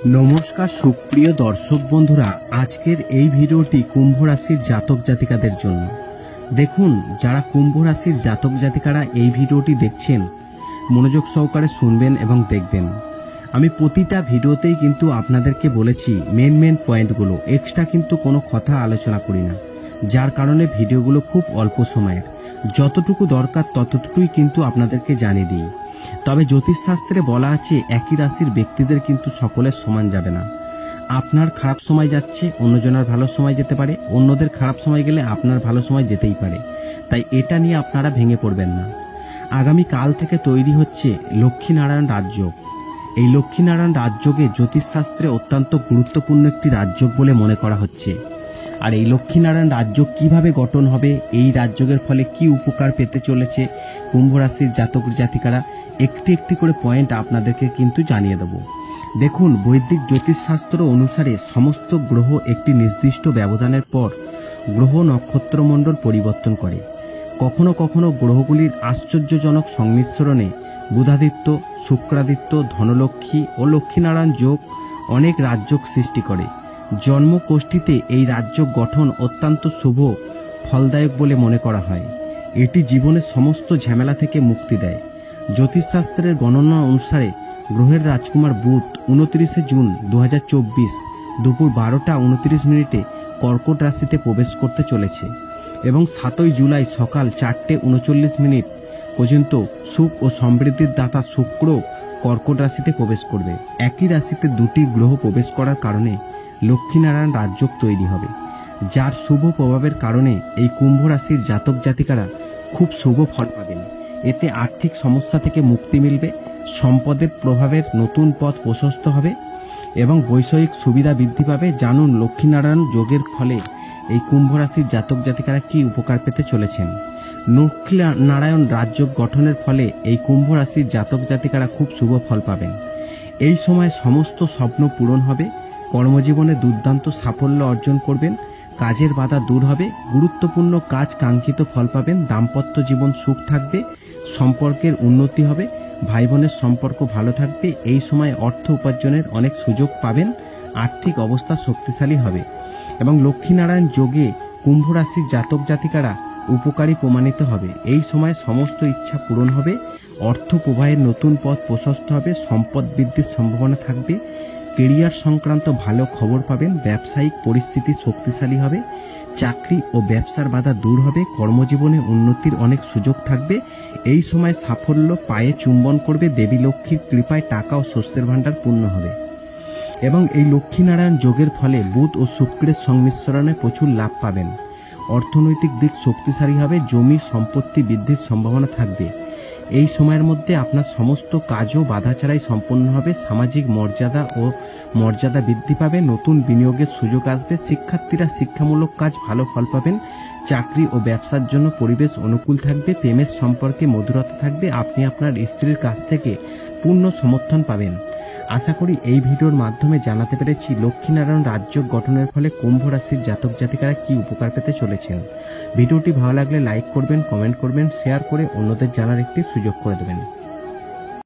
নমস্কার সুপ্রিয় দর্শক বন্ধুরা, আজকের এই ভিডিওটি কুম্ভ রাশির জাতক জাতিকাদের জন্য। দেখুন, যারা কুম্ভ রাশির জাতক জাতিকারা এই ভিডিওটি দেখছেন মনোযোগ সহকারে শুনবেন এবং দেখবেন। আমি প্রতিটা ভিডিওতেই কিন্তু আপনাদেরকে বলেছি মেন পয়েন্টগুলো, এক্সট্রা কিন্তু কোনো কথা আলোচনা করি না, যার কারণে ভিডিওগুলো খুব অল্প সময়ের, যতটুকু দরকার ততটুকুই কিন্তু আপনাদেরকে জানিয়ে দিই। তবে জ্যোতিষশাস্ত্রে বলা আছে একই রাশির ব্যক্তিদের কিন্তু সকলের সমান যাবে না। আপনার খারাপ সময় যাচ্ছে, অন্যজনের ভালো সময় যেতে পারে, অন্যদের খারাপ সময় গেলে আপনার ভালো সময় যেতেই পারে। তাই এটা নিয়ে আপনারা ভেঙে পড়বেন না। আগামী কাল থেকে তৈরি হচ্ছে লক্ষ্মীনারায়ণ রাজযোগ। এই লক্ষ্মীনারায়ণ রাজযোগে জ্যোতিষশাস্ত্রে অত্যন্ত গুরুত্বপূর্ণ একটি রাজযোগ বলে মনে করা হচ্ছে। আর এই লক্ষ্মীনারায়ণ রাজযোগ কিভাবে গঠন হবে, এই রাজযোগের ফলে কি উপকার পেতে চলেছে কুম্ভ রাশির জাতক জাতিকারা, একটি একটি করে পয়েন্ট আপনাদেরকে কিন্তু জানিয়ে দেব। দেখুন, বৈদিক জ্যোতিষশাস্ত্র অনুসারে সমস্ত গ্রহ একটি নির্দিষ্ট ব্যবধানের পর গ্রহ নক্ষত্রমণ্ডল পরিবর্তন করে। কখনো কখনো গ্রহগুলির আশ্চর্যজনক সংমিশ্রণে বুধাদিত্য, শুক্রাদিত্য, ধনলক্ষ্মী ও লক্ষ্মীনারায়ণ যোগ অনেক রাজযোগ সৃষ্টি করে। জন্মকোষ্ঠীতে এই রাজযোগ গঠন অত্যন্ত শুভ ফলদায়ক বলে মনে করা হয়। এটি জীবনের সমস্ত ঝামেলা থেকে মুক্তি দেয়। জ্যোতিষশাস্ত্রের গণনা অনুসারে গ্রহের রাজকুমার বুধ 29 জুন 2024 দুপুর 12টা 29 কর্কট রাশিতে প্রবেশ করতে চলেছে এবং 7 জুলাই সকাল 4টে 39 পর্যন্ত সুখ ও সমৃদ্ধির দাতা শুক্র কর্কট রাশিতে প্রবেশ করবে। একই রাশিতে দুটি গ্রহ প্রবেশ করার কারণে লক্ষ্মীনারায়ণ রাজযোগ তৈরি হবে, যার শুভ প্রভাবের কারণে এই কুম্ভ রাশির জাতক জাতিকারা খুব শুভ ফল পাবেন। এতে আর্থিক সমস্যা থেকে মুক্তি মিলবে, সম্পদের প্রভাবের নতুন পথ প্রশস্ত হবে এবং বৈষয়িক সুবিধা বৃদ্ধি পাবে। জানুন লক্ষ্মীনারায়ণ যোগের ফলে এই কুম্ভ রাশির জাতক জাতিকারা কি উপকার পেতে চলেছেন। লক্ষ্মীনারায়ণ রাজযোগ গঠনের ফলে এই কুম্ভ রাশির জাতক জাতিকারা খুব শুভ ফল পাবেন। এই সময় সমস্ত স্বপ্ন পূরণ হবে, কর্মজীবনে দুর্দান্ত সাফল্য অর্জন করবেন, কাজের বাধা দূর হবে, গুরুত্বপূর্ণ কাজ কাঙ্ক্ষিত ফল পাবেন, দাম্পত্য জীবন সুখ থাকবে, সম্পর্কের উন্নতি হবে, ভাই বোনের সম্পর্ক ভালো থাকবে। এই সময় অর্থ উপার্জনের অনেক সুযোগ পাবেন, আর্থিক অবস্থা শক্তিশালী হবে এবং লক্ষ্মীনারায়ণ যোগে কুম্ভ রাশির জাতক জাতিকারা উপকারী প্রমাণিত হবে। এই সময় সমস্ত ইচ্ছা পূরণ হবে, অর্থ প্রবাহের নতুন পথ প্রশস্ত হবে, সম্পদ বৃদ্ধির সম্ভাবনা থাকবে, কেরিয়ার সংক্রান্ত ভালো খবর পাবেন, ব্যবসায়িক পরিস্থিতি শক্তিশালী হবে, চাকরি ও ব্যবসার বাধা দূর হবে, কর্মজীবনে উন্নতির অনেক সুযোগ থাকবে। এই সময় সাফল্য পায়ে চুম্বন করবে, দেবী লক্ষ্মীর কৃপায় টাকা ও শস্যের ভাণ্ডার পূর্ণ হবে এবং এই লক্ষ্মীনারায়ণ যোগের ফলে বুধ ও শুক্রের সংমিশ্রণে প্রচুর লাভ পাবেন। অর্থনৈতিক দিক শক্তিশালী হবে, জমি সম্পত্তি বৃদ্ধির সম্ভাবনা থাকবে। এই সময়ের মধ্যে আপনার সমস্ত কাজও বাধা ছাড়াই সম্পন্ন হবে, সামাজিক মর্যাদা বৃদ্ধি পাবে, নতুন বিনিয়োগের সুযোগ আসবে, শিক্ষার্থীরা শিক্ষামূলক কাজ ভালো ফল পাবেন, চাকরি ও ব্যবসার জন্য পরিবেশ অনুকূল থাকবে, প্রেমের সম্পর্কে মধুরতা থাকবে, আপনি আপনার স্ত্রীর কাছ থেকে পূর্ণ সমর্থন পাবেন। আশা করি এই ভিডিওর মাধ্যমে জানাতে পেরেছি লক্ষ্মীনারায়ণ রাজযোগ গঠনের ফলে কুম্ভ রাশির জাতক জাতিকারা কি উপকার পেতে চলেছেন। ভিডিওটি ভালো লাগলে লাইক করবেন, কমেন্ট করবেন, শেয়ার করে অন্যদের জানার একটি সুযোগ করে দেবেন।